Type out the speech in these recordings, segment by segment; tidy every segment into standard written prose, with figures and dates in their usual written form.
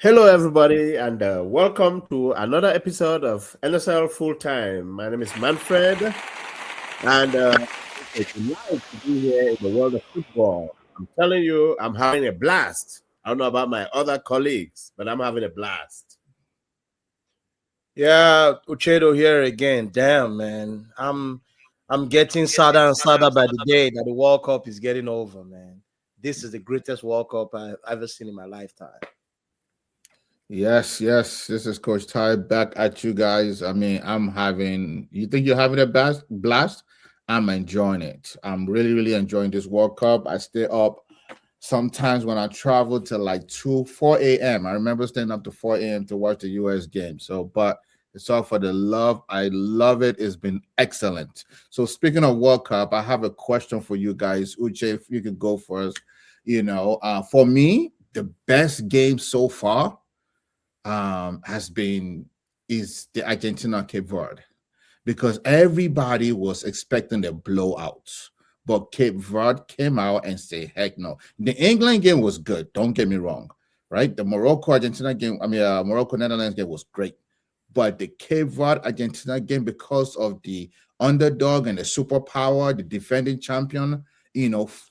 Hello, everybody, and welcome to another episode of NSL Full Time. My name is Manfred, and it's a delight to be here in the world of football. I'm telling you, I'm having a blast. I don't know about my other colleagues, but I'm having a blast. Yeah, Uchedo here again. Damn, man. I'm getting sadder and sadder by the day that the World Cup is getting over, man. This is the greatest World Cup I've ever seen in my lifetime. Yes. This is Coach Ty back at you guys. I mean, you think you're having a blast? I'm enjoying it. I'm really enjoying this World Cup. I stay up sometimes when I travel to like 4 a.m. I remember staying up to 4 a.m. to watch the US game. But it's all for the love. I love it. It's been excellent. So, speaking of World Cup, I have a question for you guys. Uche, if you could go first. For me, the best game so far has been is the Argentina Cape Verde because everybody was expecting a blowout. But Cape Verde came out and said, heck no. The England game was good. Don't get me wrong, right? The Morocco Argentina game, Morocco Netherlands game was great. But the Cape Verde Argentina game, because of the underdog and the superpower, the defending champion,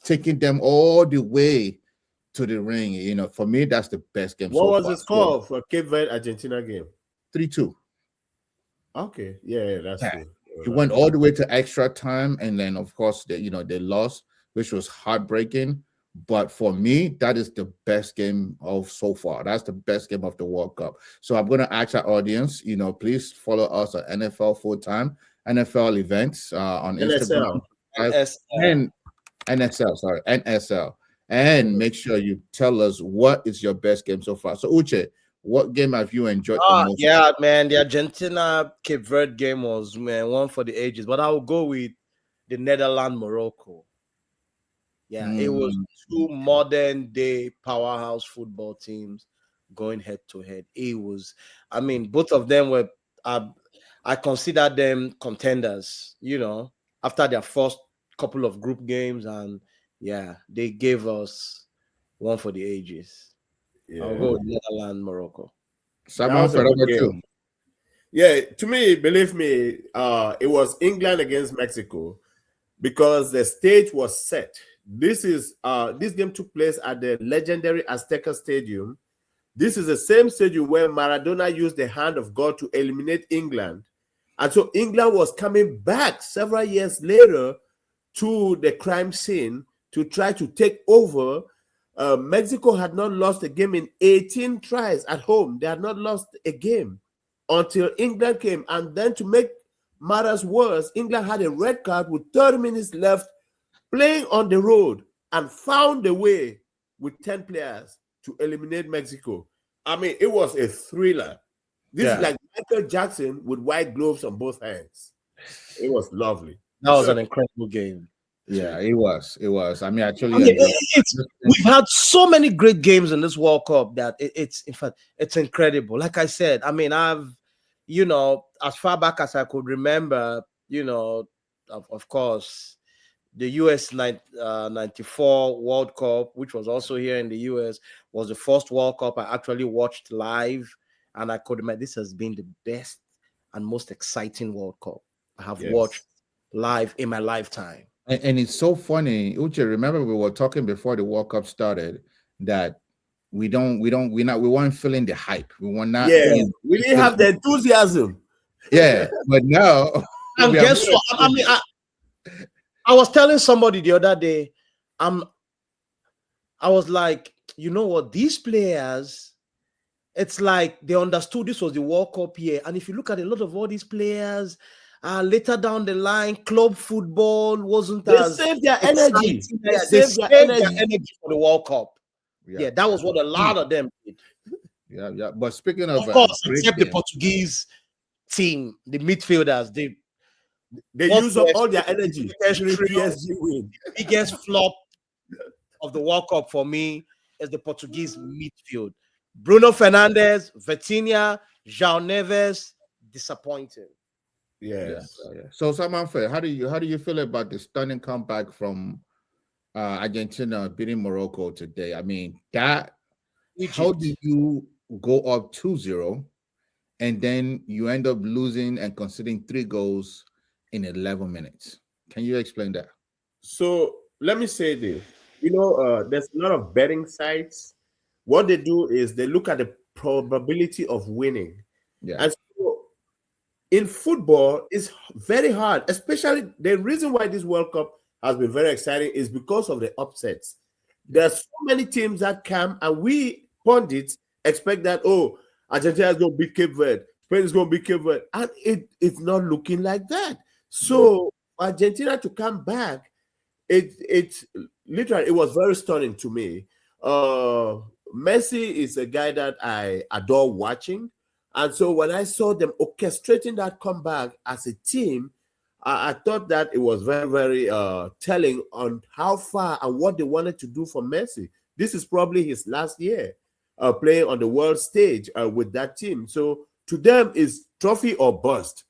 taking them all the way to the ring. For me, that's the best game What so was far. the score for Cape Verde Argentina game? 3-2. Okay, yeah, that's Yeah. good. It went all the way to extra time, and then of course they lost, which was heartbreaking. But for me, that is the best game of so far. That's the best game of the World Cup. So I'm gonna ask our audience, please follow us on NFL Full Time, NFL events on Instagram, NSL. and NSL, sorry, NSL. And make sure you tell us what is your best game so far. So Uche, what game have you enjoyed the most? Yeah, man. The Argentina Cape Verde game was, man, one for the ages. But I will go with the Netherlands Morocco. Yeah, it was two modern day powerhouse football teams going head to head. I mean, both of them were, I consider them contenders, after their first couple of group games. And yeah, they gave us one for the ages. Yeah, I'll go with Netherlands, Morocco. that was a Manfredo, good about you? game. Yeah, to me, believe me, it was England against Mexico because the stage was set. This game took place at the legendary Azteca Stadium. This is the same stadium where Maradona used the hand of God to eliminate England. And so England was coming back several years later to the crime scene to try to take over. Mexico had not lost a game in 18 tries at home. They had not lost a game until England came. And then to make matters worse, England had a red card with 30 minutes left playing on the road and found a way with 10 players to eliminate Mexico. I mean, it was a thriller. This is like Michael Jackson with white gloves on both hands. It was lovely. That was an incredible game. Yeah, it was. It was. I mean, actually, we've had so many great games in this World Cup that it's in fact it's incredible. Like I said, I mean, I've as far back as I could remember, of course, the US 94 World Cup, which was also here in the US, was the first World Cup I actually watched live, and I could remember this has been the best and most exciting World Cup I have watched live in my lifetime. And it's so funny, Uche. Remember, we were talking before the World Cup started that we weren't feeling the hype. We were not. Yeah, we didn't have the enthusiasm. Yeah, but now. And guess what? I mean, I was telling somebody the other day, I was like, you know what? These players, it's like they understood this was the World Cup year. And if you look at a lot of all these players, later down the line, club football wasn't They as saved their energy. They saved their energy for the World Cup. Yeah, that was what a lot of them did. Yeah. But speaking of course, except the Portuguese team, the midfielders, they use up all their energy. The biggest flop of the World Cup for me is the Portuguese midfield. Bruno Fernandes, Vitinha, João Neves, disappointing. Yes. So, Samanfe, how do you feel about the stunning comeback from Argentina beating Morocco today? I mean, that. Egypt. How do you go up 2-0, and then you end up losing and conceding 3 goals in 11 minutes. Can you explain that? So let me say this. There's a lot of betting sites. What they do is they look at the probability of winning. Yeah. And so in football, it's very hard, especially the reason why this World Cup has been very exciting is because of the upsets. There are so many teams that come, and we pundits expect that, Argentina is going to beat Cape Verde, Spain is going to beat Cape Verde, and it's not looking like that. So Argentina to come back, it's literally, it was very stunning to me. Messi is a guy that I adore watching. And so when I saw them orchestrating that comeback as a team, I thought that it was very, very telling on how far and what they wanted to do for Messi. This is probably his last year playing on the world stage with that team. So to them, is trophy or bust,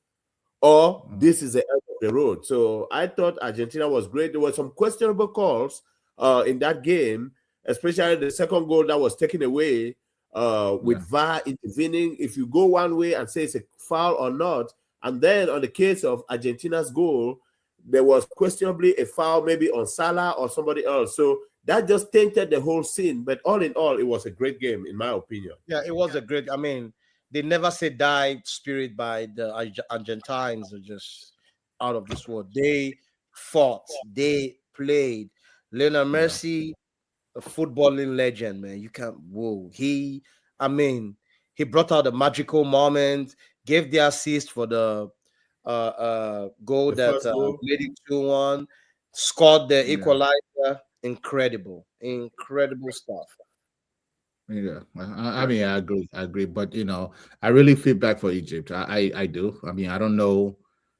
or this is the end of the road. So I thought Argentina was great. There were some questionable calls in that game, especially the second goal that was taken away with VAR intervening. If you go one way and say it's a foul or not, and then on the case of Argentina's goal, there was questionably a foul maybe on Salah or somebody else. So that just tainted the whole scene. But all in all, it was a great game, in my opinion. Yeah, it was a great. I mean, they never say die spirit by the Argentines are just out of this world. They fought, they played. Lionel Messi, a footballing legend, man. You can't. Whoa, I mean, he brought out a magical moment, gave the assist for the goal The that first goal. made it 2-1, scored the Yeah. equalizer. Incredible stuff. Yeah, I mean, I agree. But I really feel bad for Egypt. I do. I mean, I don't know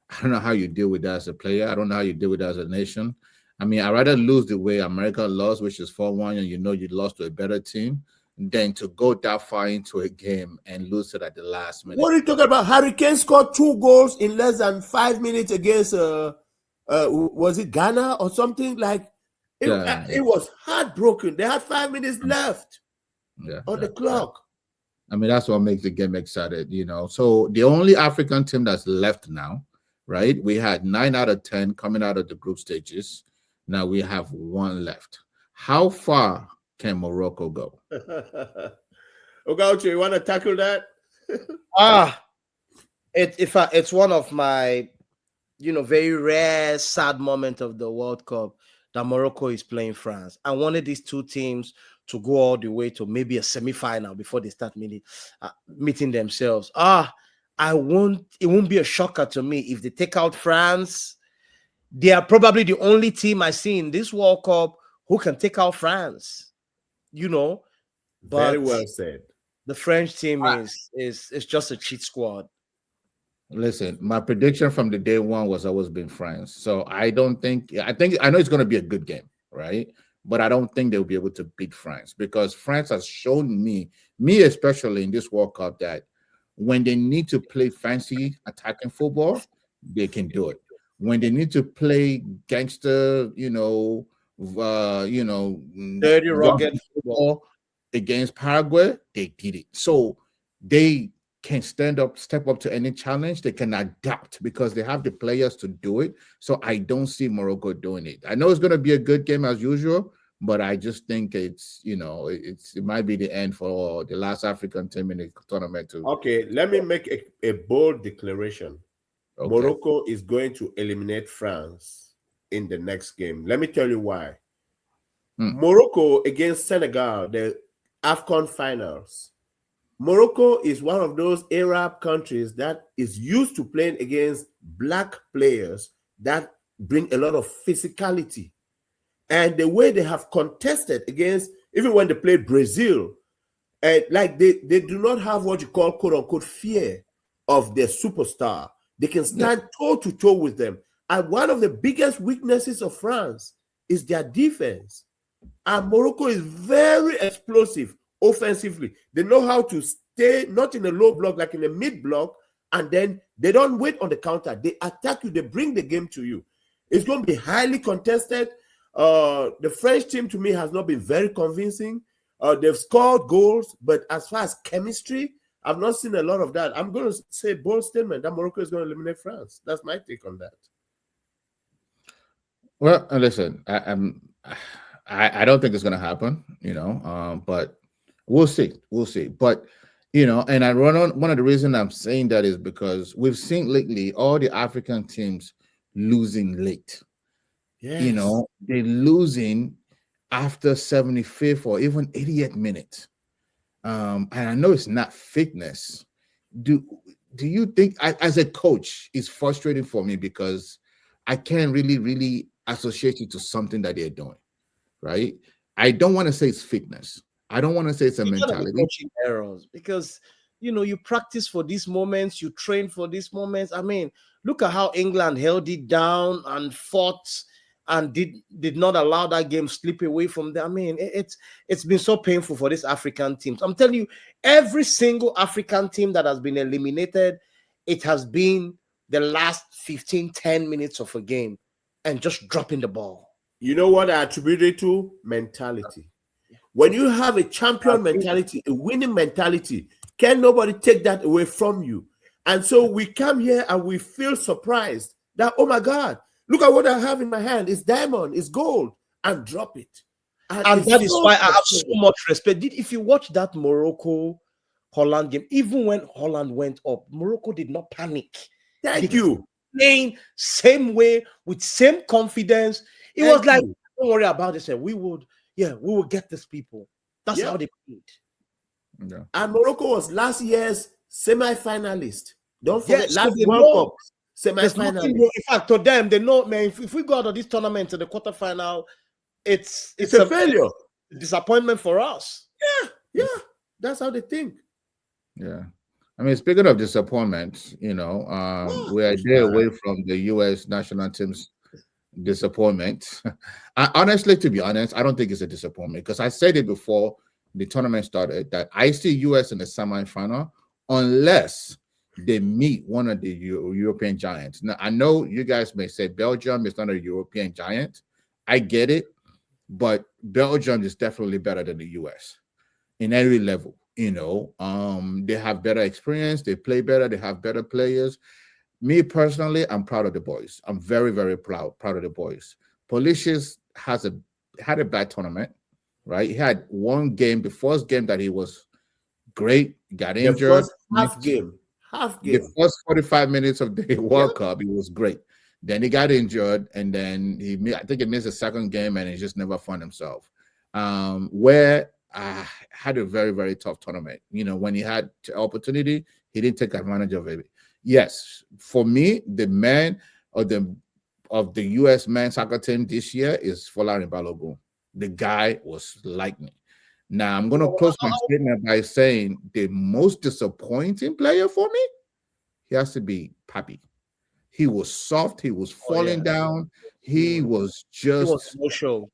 how you deal with that as a player. I don't know how you deal with that as a nation. I mean, I'd rather lose the way America lost, which is 4-1, and you lost to a better team, than to go that far into a game and lose it at the last minute. What are you talking about? Harry Kane scored 2 goals in less than 5 minutes against was it Ghana or something? Like it was heartbroken. They had 5 minutes left on the clock. I mean, that's what makes the game excited, So the only African team that's left now, right? We had 9 out of 10 coming out of the group stages. Now we have 1 left. How far can Morocco go? Uche, you want to tackle that? It's one of my, very rare sad moment of the World Cup that Morocco is playing France. I wanted these two teams to go all the way to maybe a semi-final before they start meeting themselves. It won't be a shocker to me if they take out France. They are probably the only team I see in this World Cup who can take out France. But very well said. The French team is just a cheat squad. Listen, my prediction from the day one was always been France. So I know it's going to be a good game, right? But I don't think they'll be able to beat France, because France has shown me especially in this World Cup, that when they need to play fancy attacking football, they can do it. When they need to play gangster, dirty, rugged football against Paraguay, they did it. So they can step up to any challenge. They can adapt because they have the players to do it. So I don't see Morocco doing it. I know it's going to be a good game as usual, but I just think it might be the end for the last African team in the tournament too. Okay, let me make a bold declaration. Okay. Morocco is going to eliminate France in the next game. Let me tell you why. Morocco against Senegal, the AFCON finals. Morocco is one of those Arab countries that is used to playing against black players that bring a lot of physicality. And the way they have contested against, even when they played Brazil, like they do not have what you call quote unquote fear of their superstar. They can stand toe to toe with them. And one of the biggest weaknesses of France is their defense. And Morocco is very explosive offensively. They know how to stay not in a low block, like in a mid block, and then they don't wait on the counter. They attack you. They bring the game to you. It's going to be highly contested. The French team, to me, has not been very convincing. They've scored goals, but as far as chemistry, I've not seen a lot of that. I'm going to say bold statement that Morocco is going to eliminate France. That's my take on that. Well, listen, I don't think it's going to happen, but we'll see. We'll see. But, and I run on one of the reasons I'm saying that is because we've seen lately all the African teams losing late. Yes. They're losing after 75th or even 80th minute. And I know it's not fitness. Do you think, as a coach, it's frustrating for me because I can't really associate it to something that they're doing, right? I don't want to say it's fitness. I don't want to say it's a mentality. Coaching errors because you practice for these moments, you train for these moments. I mean, look at how England held it down and fought and did not allow that game slip away from them. I mean, it's been so painful for these African teams. I'm telling you, every single African team that has been eliminated, it has been the last 10 minutes of a game and just dropping the ball. You know what I attribute it to? Mentality. When you have a champion mentality, a winning mentality, can nobody take that away from you? And so we come here and we feel surprised that, oh my God, look at what I have in my hand. It's diamond, it's gold, and drop it. And that is why I have so much respect. If you watch that Morocco-Holland game, even when Holland went up, Morocco did not panic. Thank you. Playing same way with same confidence. It was like, don't worry about it. We will get these people. That's how they played. Yeah. And Morocco was last year's semi-finalist. Don't forget, last World Cup semi-finalist. In fact, to them, they know, man, if we go out of this tournament to the quarterfinal, it's a failure. Disappointment for us. Yeah. That's how they think. Yeah. I mean, speaking of disappointment, we are a day away from the U.S. national team's disappointment. Honestly, to be honest, I don't think it's a disappointment because I said it before the tournament started that I see U.S. in the semi-final unless they meet one of the European giants. Now, I know you guys may say Belgium is not a European giant. I get it, but Belgium is definitely better than the U.S. in every level. They have better experience, they play better, they have better players. Me personally, I'm proud of the boys. I'm very, very proud of the boys. Pulisic had a bad tournament, right? He had one game, the first game that he was great, got injured. The first half game. The first 45 minutes of the World Cup, he was great. Then he got injured, and then I think he missed the second game, and he just never found himself. Where I had a very, very tough tournament. When he had the opportunity, he didn't take advantage of it. Yes, for me, the man of the U.S. men's soccer team this year is Folarin Balogun. The guy was lightning. Now, I'm going to close my statement by saying the most disappointing player for me, he has to be Papi. He was soft. He was falling down. He was just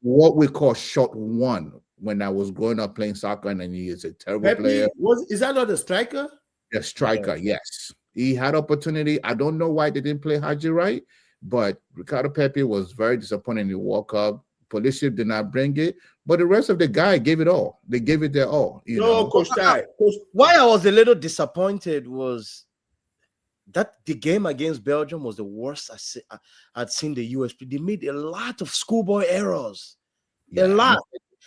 what we call short one when I was growing up playing soccer, and he is a terrible player. Is that not a striker? A striker, yes. He had opportunity. I don't know why they didn't play Haji right, but Ricardo Pepi was very disappointing in the World Cup. Pulisic did not bring it, but the rest of the guy gave it all. They gave it their all. Coach Tai. Why I was a little disappointed was that the game against Belgium was the worst I'd seen the US. They made a lot of schoolboy errors. A lot.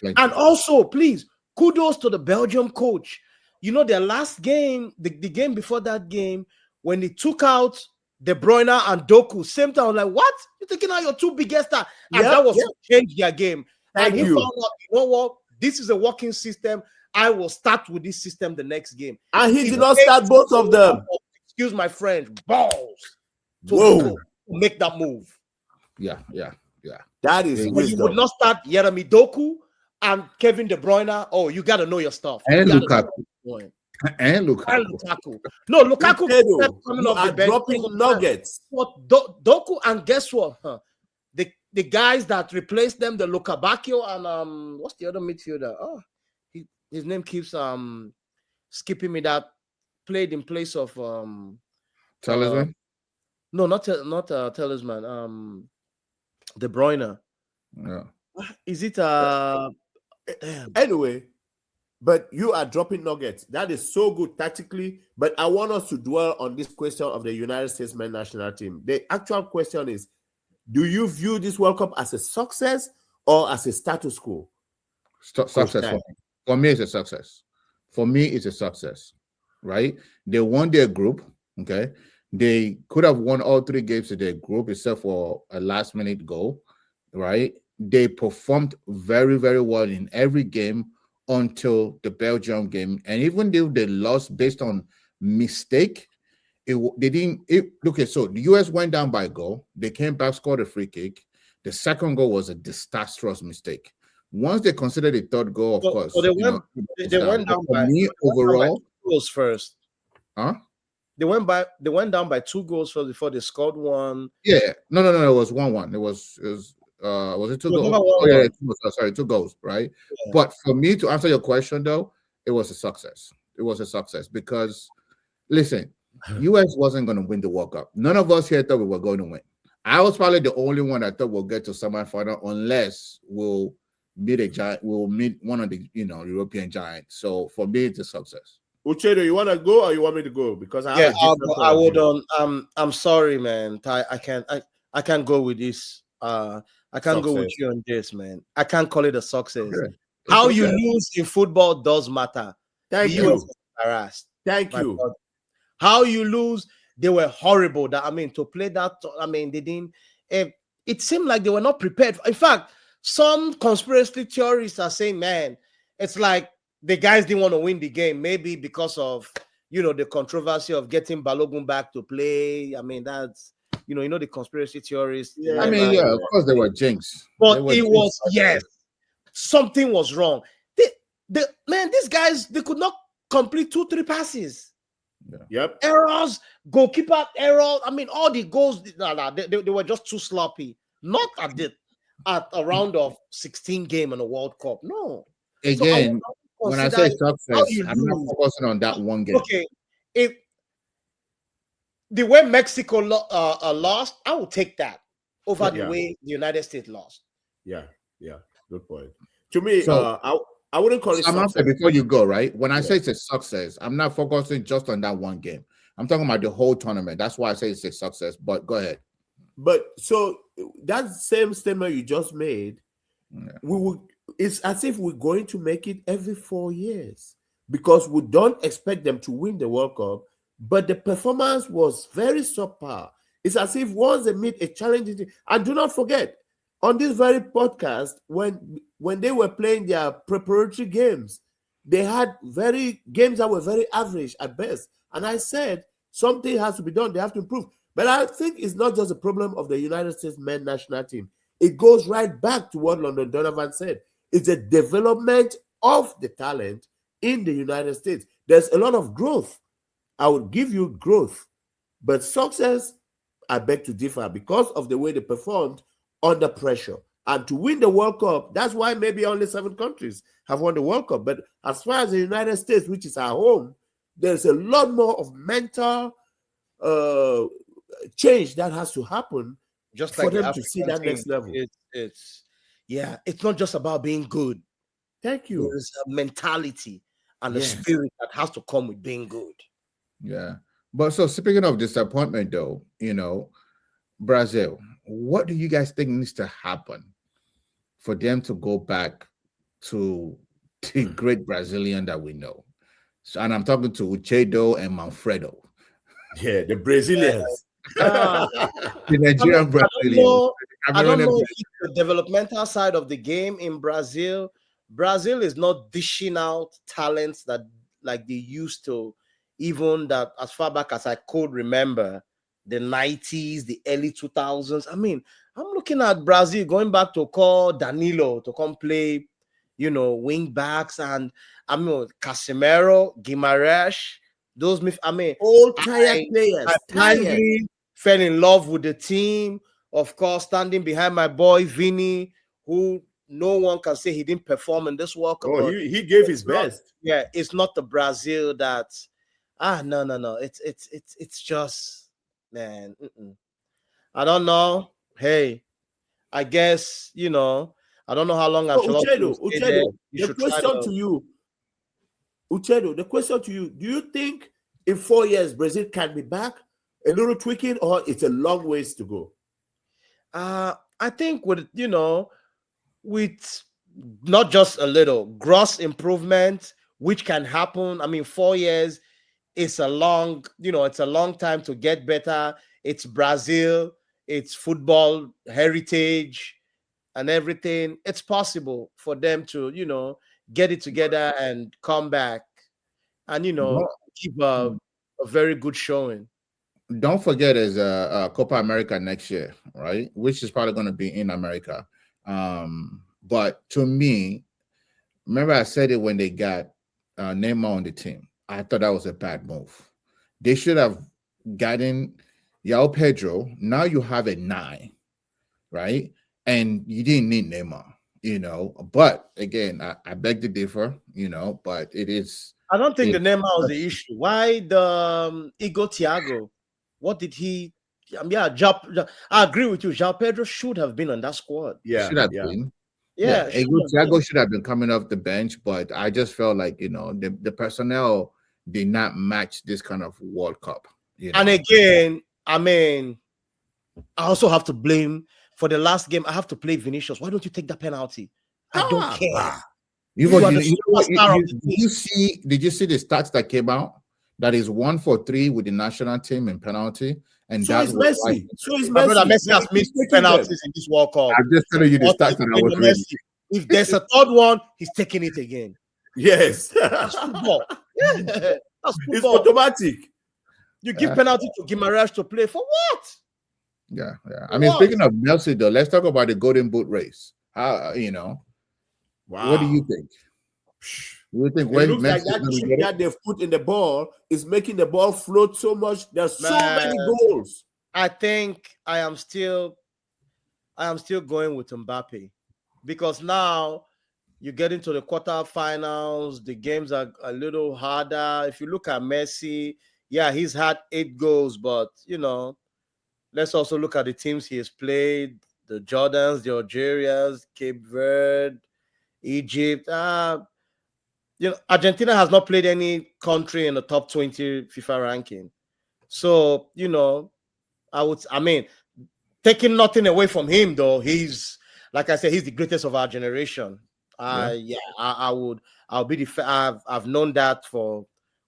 And also, please, kudos to the Belgium coach. Their last game, the game before that game, when they took out De Bruyne and Doku, same time, I was like, what? You're taking out your two biggest stars? And that was to change their game. And he found out, what? This is a working system. I will start with this system the next game. And he did not start both of them. Excuse my French, balls to make that move. Yeah. That is wisdom. You would not start Yeremi Doku and Kevin De Bruyne. Oh, you got to know your stuff. And Lukaku. No, Lukaku coming off the bench, dropping nuggets. What Doku, and guess what? The guys that replaced them, the Lukabakio and what's the other midfielder? Oh, his name keeps skipping me. That played in place of Talisman. No, not Talisman. De Bruyne. Yeah. Is it anyway? But you are dropping nuggets. That is so good tactically. But I want us to dwell on this question of the United States men's national team. The actual question is, do you view this World Cup as a success or as a status quo? Success for me. For me, it's a success. For me, it's a success, right? They won their group, okay? They could have won all 3 games of their group except for a last-minute goal, right? They performed very, very well in every game until the Belgium game. And even though they lost based on mistake, they didn't. Okay, so the US went down by a goal. They came back, scored a free kick. The second goal was a disastrous mistake. Once they considered the third goal, of course, so they went down for by me overall, 2 goals first. huh? They went down by 2 goals first before they scored one. Yeah, no. It was 1-1. It was it 2 goals? Oh yeah, 2 goals. Sorry, 2 goals, right? Yeah. But for me to answer your question though, it was a success. It was a success because, listen, US wasn't going to win the World Cup. None of us here thought we were going to win. I was probably the only one that thought we'll get to semifinal unless we'll meet a giant. We'll meet one of the European giants. So for me, it's a success. Uche, do you want to go or you want me to go? Because I would. I'm sorry, man. I can't go with this. I can't go with you on this, man. I can't call it a success. Okay. How you lose in football does matter. Thank you. Embarrassed. Thank you. God. How you lose, they were horrible. To play that, they didn't. It seemed like they were not prepared. In fact, some conspiracy theorists are saying, man, it's like the guys didn't want to win the game, maybe because of the controversy of getting Balogun back to play. That's the conspiracy theorists. Yeah, of course they were jinx. But it was something was wrong. These guys, they could not complete 2-3 passes. Yeah. Yep. Errors, goalkeeper error. All the goals, they were just too sloppy. Not at a round of 16 game in a World Cup. No. Again, when I say success, I'm not focusing on that one game. Okay, if the way Mexico lost, I will take that over the way the United States lost. Yeah, good point. To me, I wouldn't call it success. Before you go, right? When I say it's a success, I'm not focusing just on that one game. I'm talking about the whole tournament. That's why I say it's a success. But go ahead. But so that same statement you just made, it's as if we're going to make it every 4 years because we don't expect them to win the World Cup, but the performance was very subpar. It's as if once they meet a challenging, and do not forget, on this very podcast, when they were playing their preparatory games, they had games that were very average at best. And I said something has to be done. They have to improve. But I think it's not just a problem of the United States men's national team. It goes right back to what London Donovan said. It's a development of the talent in the United States. There's a lot of growth. I would give you growth. But success, I beg to differ because of the way they performed under pressure. And to win the World Cup, that's why maybe only 7 countries have won the World Cup. But as far as the United States, which is our home, there's a lot more of mental change that has to happen just for them to see that next level. It's not just about being good. Thank you. There's a mentality and a spirit that has to come with being good. Yeah. But so speaking of disappointment, though, Brazil, what do you guys think needs to happen for them to go back to the great Brazilian that we know? So, and I'm talking to Uche and Manfredo. Yeah, the Brazilians. The Nigerian Brazilians. I don't know if it's the developmental side of the game in Brazil. Brazil is not dishing out talents that like they used to, even that as far back as I could remember, the 90s, the early 2000s. I'm looking at Brazil going back to call Danilo to come play, wing backs, and Casemiro, Guimarães, those all tired players. I finally fell in love with the team. Of course, standing behind my boy Vini, who no one can say he didn't perform in this World Cup. Oh, he gave his best. Yeah, it's not the Brazil that. No. It's just, man. I don't know. Hey, I guess I don't know how long I'm. Uchedo, the question to you: Uchedo, the question to you: do you think in 4 years Brazil can be back? A little tweaking, or it's a long ways to go? I think with with not just a little gross improvement, which can happen. I mean, 4 years is it's a long time to get better. It's Brazil, it's football heritage and everything. It's possible for them to, get it together and come back and, give a very good showing. Don't forget, there's a Copa America next year, right? Which is probably going to be in America. But to me, remember I said it when they got Neymar on the team. I thought that was a bad move. They should have gotten Yao Pedro. Now you have a 9, right? And you didn't need Neymar, But again, I beg to differ, but it is. I don't think the Neymar was the issue. Why the Igor Thiago? What did he? I agree with you. João Pedro should have been on that squad. Should have been. Yeah, Thiago should have been coming off the bench, but I just felt like the personnel did not match this kind of World Cup. And again, I mean, I also have to blame for the last game. I have to play Vinicius. Why don't you take that penalty? I don't care. Did you see the stats that came out? That is 1 for 3 with the national team in penalty, and so is Messi. My brother Messi has missed penalties in this World Cup. I'm just telling you the stats that I was reading. If there's a third one, he's taking it again. Yes, that's football. Yeah, that's football. It's automatic. You give penalty to Guimaraes to play for what? Yeah. I mean, speaking of Messi, though, let's talk about the Golden Boot race. How Wow. What do you think? You think when looks like that trick that they've put in the ball is making the ball float so much? There's so many goals. I think I am still going with Mbappé, because now you get into the quarterfinals, the games are a little harder. If you look at Messi, yeah, he's had 8 goals, but let's also look at the teams he has played: the Jordans, the Algerians, Cape Verde, Egypt. Argentina has not played any country in the top 20 FIFA ranking. So, taking nothing away from him, though, he's, like I said, he's the greatest of our generation. I'll be I've known that for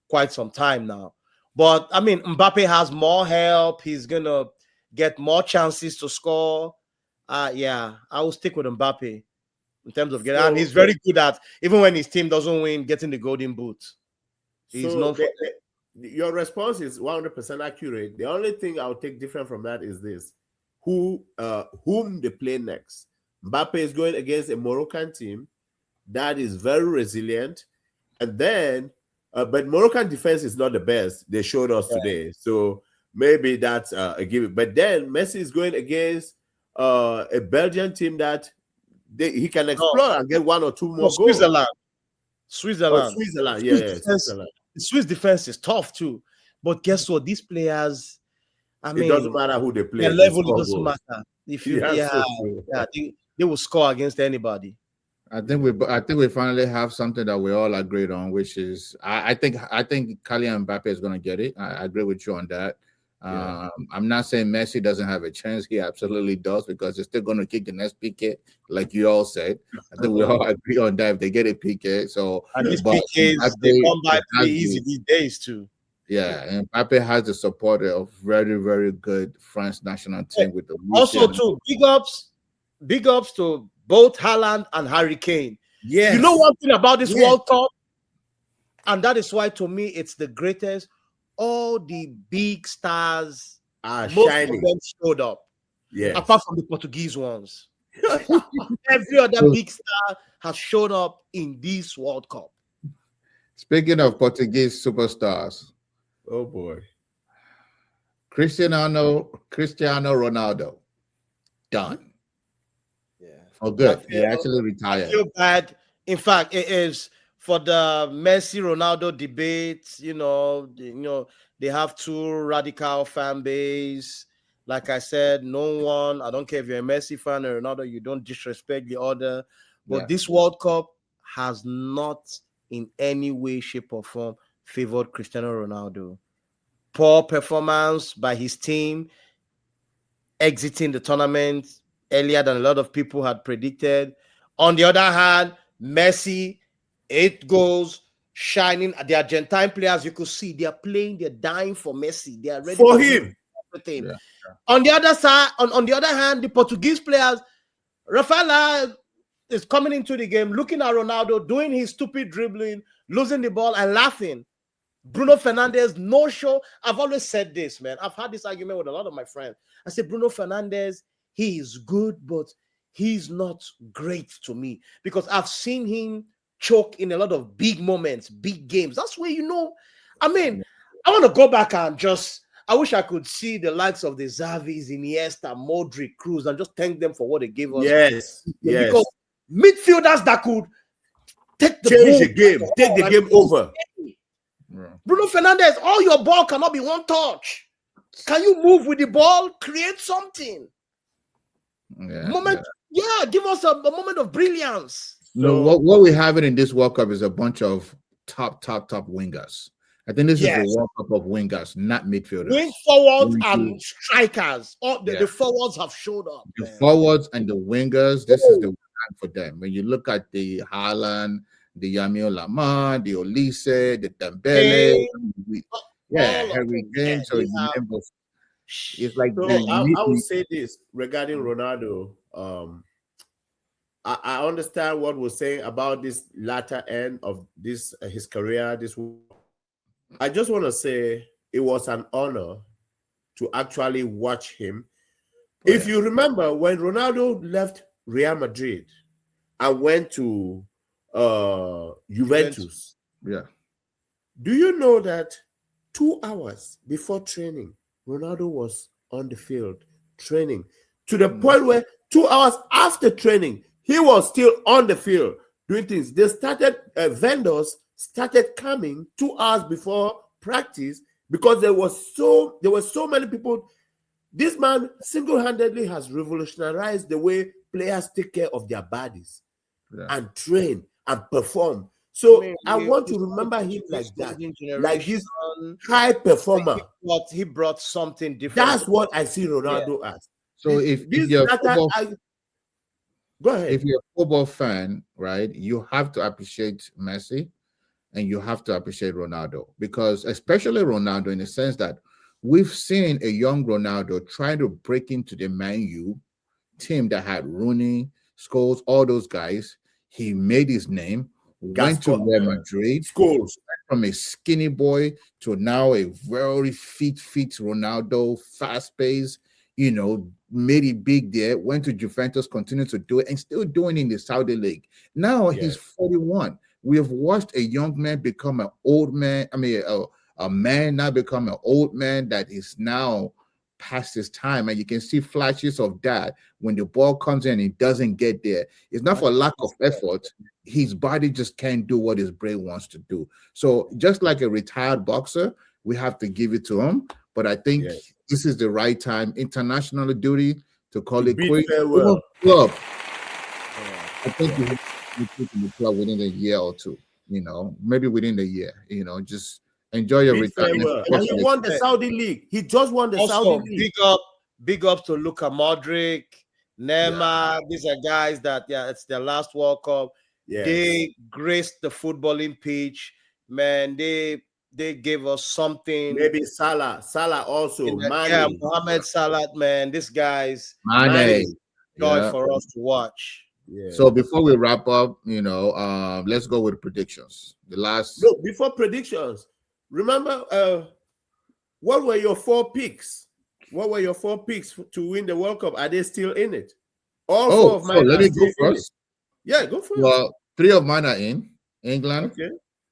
quite some time now. But I mean, Mbappe has more help. He's gonna get more chances to score. I will stick with Mbappe in terms of getting, and he's very good at, even when his team doesn't win, getting the golden boot. He's known for your response is 100% accurate. The only thing I'll take different from that is this: whom they play next. Mbappe is going against a Moroccan team that is very resilient, and then but Moroccan defense is not the best. They showed us today, so maybe that's a given. But then Messi is going against a Belgian team that he can explore and get 1 or 2 more goals. Switzerland. Switzerland. The Swiss defense is tough too. But guess what? These players, it doesn't matter who they play. Their level doesn't matter. If you, they will score against anybody. I think we finally have something that we all agreed on, which is I think Kylian Mbappe is going to get it. I agree with you on that. I'm not saying Messi doesn't have a chance. He absolutely does, because they're still going to kick the next PK, like you all said. I think we all agree on that. If they get a PK, so and these PKs they come by pretty easy these days too. Yeah, and Mbappe has the support of very, very good France national team with the also too. Big ups to both Haaland and Harry Kane. Yeah, you know one thing about this World Cup, and that is why to me it's the greatest. All the big stars are most shining. of them showed up. Yeah, apart from the Portuguese ones. Every other big star has showed up in this World Cup. Speaking of Portuguese superstars, oh boy, Cristiano Ronaldo, done. Yeah, oh good. He actually retired. I feel bad. In fact, it is. For the Messi Ronaldo debate, they have 2 radical fan base. Like I said, I don't care if you're a Messi fan or Ronaldo, you don't disrespect the other. But this World Cup has not in any way, shape, or form favored Cristiano Ronaldo. Poor performance by his team, exiting the tournament earlier than a lot of people had predicted. On the other hand, Messi, 8 goals, shining. The Argentine players, you could see they're playing, they're dying for Messi. They are ready for to him. do everything. Yeah. On the other side, on the other hand, the Portuguese players, Rafaela is coming into the game, looking at Ronaldo, doing his stupid dribbling, losing the ball and laughing. Bruno Fernandes, no show. I've always said this, man. I've had this argument with a lot of my friends. I said, Bruno Fernandes, he is good, but he's not great to me because I've seen him choke in a lot of big moments, big games. That's where, you know, I mean, I want to go back and just, I wish I could see the likes of the Xavis, Iniesta, Modric, Cruz, and just thank them for what they gave us. Yes, yes. Because midfielders that could take the change the game, take the game over. Bruno Fernandes, all your ball cannot be one touch. Can you move with the ball? Create something. Give us a moment of brilliance. No, what we're having in this World Cup is a bunch of top wingers. I think this is the World Cup of wingers, not midfielders. Wing forwards and strikers. The forwards have showed up. The forwards and the wingers, this is the time for them. When you look at the Haaland, the Yamil Lamar, the Olise, the Dembele, Harry Kane. So it's like I would say this regarding Ronaldo. I understand what we're saying about this latter end of this his career. I just want to say it was an honor to actually watch him. If you remember when Ronaldo left Real Madrid and went to Juventus. Yeah. Do you know that 2 hours before training, Ronaldo was on the field training to the point where 2 hours after training, he was still on the field doing things. They started, vendors started coming 2 hours before practice because there were so many people. This man single-handedly has revolutionized the way players take care of their bodies and train and perform. So I want to remember him like that, like this high performer. He brought something different. That's what I see Ronaldo as. So if you're go ahead. If you're a football fan, right, you have to appreciate Messi and you have to appreciate Ronaldo, because especially Ronaldo, in the sense that we've seen a young Ronaldo trying to break into the Man U team that had Rooney, Scholes, all those guys. He made his name, went to Real Madrid, Scholes, from a skinny boy to now a very fit Ronaldo, fast pace, made it big there, went to Juventus, continued to do it, and still doing it in the Saudi League. Now he's 41. We have watched a young man become an old man. I mean, a man now become an old man that is now past his time, and you can see flashes of that when the ball comes in and it doesn't get there. It's not for lack of effort. His body just can't do what his brain wants to do. So just like a retired boxer, we have to give it to him. But I think this is the right time, international duty, to call it quits. Club. I think we put in the club within a year or two, maybe within the year, just enjoy your retirement. And he won the Saudi League. He just won the Saudi League. Big up to Luka Modric, Neymar. These are guys that, it's their last World Cup. Yes. They graced the footballing pitch. Man, they gave us something. Maybe Salah also. Mohamed Salah, man. These guys, Mane. Joy for us to watch. Yeah. So before we wrap up, let's go with predictions. Before predictions, remember what were your 4 picks? What were your 4 picks to win the World Cup? Are they still in it? All 4 of mine. Let me go first. Yeah, go first. Well, 3 of mine are in England,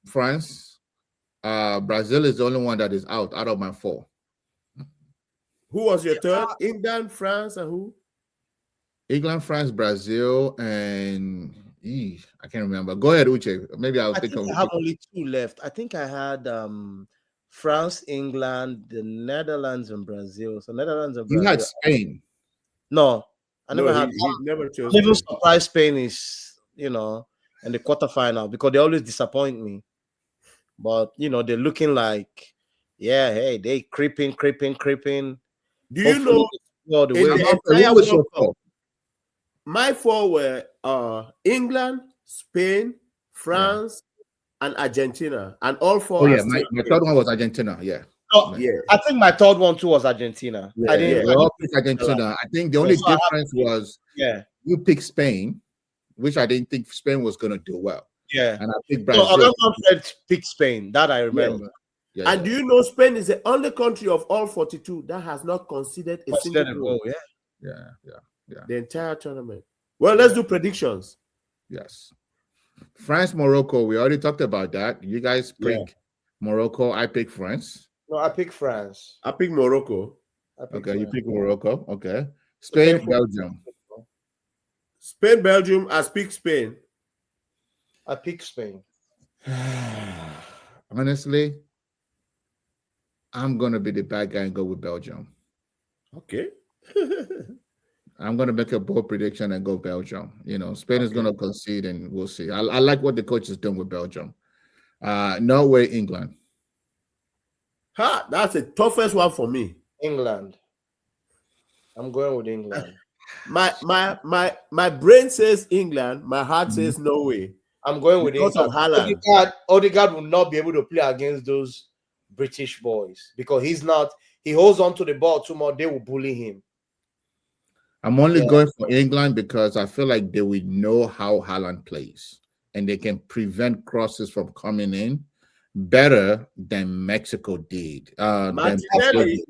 France. Brazil is the only one that is out of my 4. Who was your third? England, France, and who? England, France, Brazil, and I can't remember. Go ahead, Uche. Maybe I have only 2 left. I think I had France, England, the Netherlands, and Brazil. So Netherlands and Brazil. You had Spain. No, I never had. He never chose. Even surprised Spain is, in the quarterfinal because they always disappoint me. But they're looking like, yeah, hey, they creeping. Do you Hopefully, know they go all the in way. the Who entire was World your Cup, four? my four were England, Spain, Yeah. France, and Argentina, and all Oh four are yeah, still my in. third one was Argentina. Yeah. No, Yeah, I think my third one too was Argentina. Yeah, I didn't. we all picked Argentina. I think the only So I have- difference was yeah, you picked Spain, which I didn't think Spain was going to do well, yeah. and I picked So Brazil. Manfredo picked Spain. That I yeah. remember. Yeah, And do you know Spain is the only country of all 42 that has not conceded a single Considered a goal goal, yeah. yeah. the entire tournament? Well, let's do predictions. Yes. France, Morocco. We already talked about that. You guys pick Morocco. I pick France. No, I picked France. I pick Morocco. I picked Okay, you France. pick Morocco. Okay. Spain, Belgium. Spain, Belgium. I speak Spain. I picked Spain. Honestly, I'm gonna be the bad guy and go with Belgium. Okay. I'm gonna make a bold prediction and go Belgium. Spain is gonna concede, and we'll see. I like what the coach is doing with Belgium. Norway, England. That's the toughest one for me. England. I'm going with England. My brain says England. My heart says Norway. I'm going with Because of England. Haaland. Odegaard will not be able to play against those British boys because he's not. He holds on to the ball too much. They will bully him. I'm only going for England because I feel like they will know how Haaland plays and they can prevent crosses from coming in better than Mexico did. Martinelli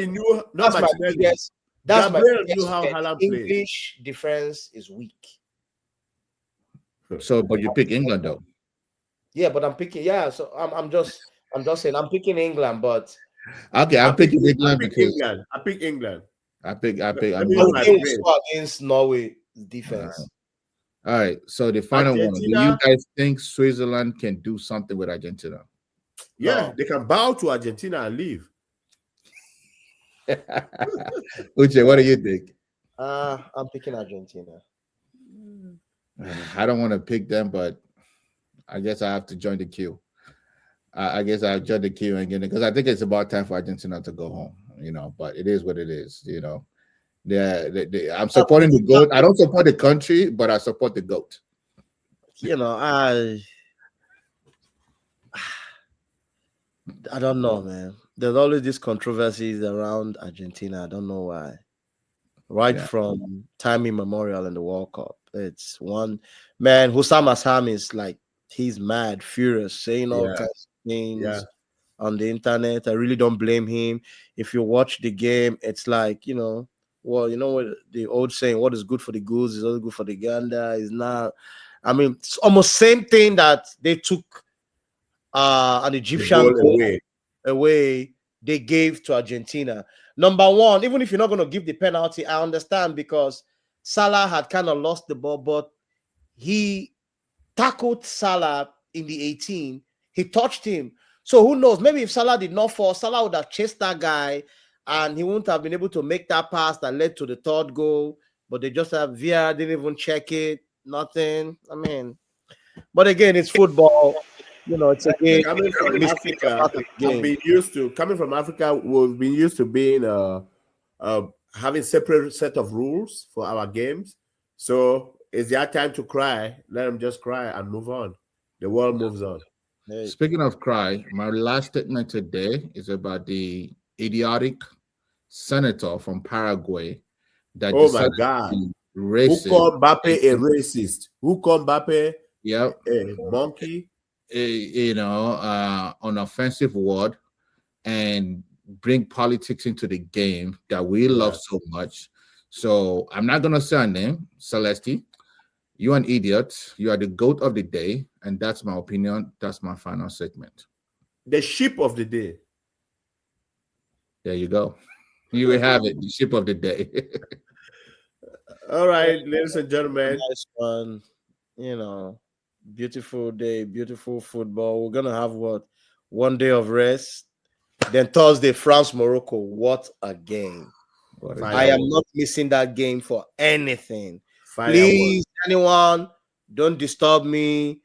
knew. Not Martinelli. That's my Gabriel knew how Haaland played. English defense is weak. So, but you pick England though. Yeah, but I'm picking. Yeah, so I'm just saying I'm picking England, but okay, I'm picking England because I pick England. I pick. I'm against Norway defense. All right. So the final one. Do you guys think Switzerland can do something with Argentina? Yeah, they can bow to Argentina and leave. Uche, what do you think? I'm picking Argentina. I don't want to pick them, but I guess I have to join the queue. I guess I'll join the queue again because I think it's about time for Argentina to go home. But it is what it is. I'm supporting the GOAT. I don't support the country, but I support the GOAT. I don't know, man. There's always these controversies around Argentina. I don't know why. From time immemorial in the World Cup. It's one man, Hussam Assam is like, he's mad, furious, saying all kinds of things on the internet. I really don't blame him. If you watch the game, it's like, what the old saying, what is good for the goose is also good for the gander. Is not. I mean, it's almost same thing that they took an Egyptian goal away. They gave to Argentina. Number one, even if you're not going to give the penalty, I understand because Salah had kind of lost the ball, but he tackled Salah in the 18. He touched him. So who knows? Maybe if Salah did not fall, Salah would have chased that guy and he wouldn't have been able to make that pass that led to the third goal. But they just have VR, didn't even check it, nothing. I mean, but again, it's football. It's a game. Coming from Africa, we've been used to being having separate set of rules for our games. So it's their time to cry. Let them just cry and move on. The world moves on. Speaking of cry, my last statement today is about the idiotic senator from Paraguay that my God, racist. Who called Mbappé a racist? Who called Mbappé a monkey? An offensive word and bring politics into the game that we love so much. So I'm not gonna say her name, Celeste. You're an idiot. You are the GOAT of the day, and that's my opinion. That's my final segment. The ship of the day. There you go. You will have it. The ship of the day. All right, ladies and gentlemen. Nice one. Beautiful day, beautiful football. We're gonna have one day of rest. Then Thursday, France, Morocco. What a game! I am not missing that game for anything. Please, anyone Don't disturb me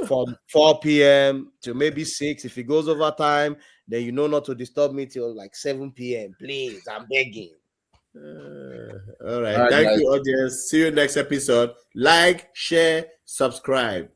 from 4 p.m. to maybe 6. If it goes over time, then you know not to disturb me till like 7 p.m. Please, I'm begging. All right. All right, Thank guys. you, audience. See you next episode. Like, share, subscribe.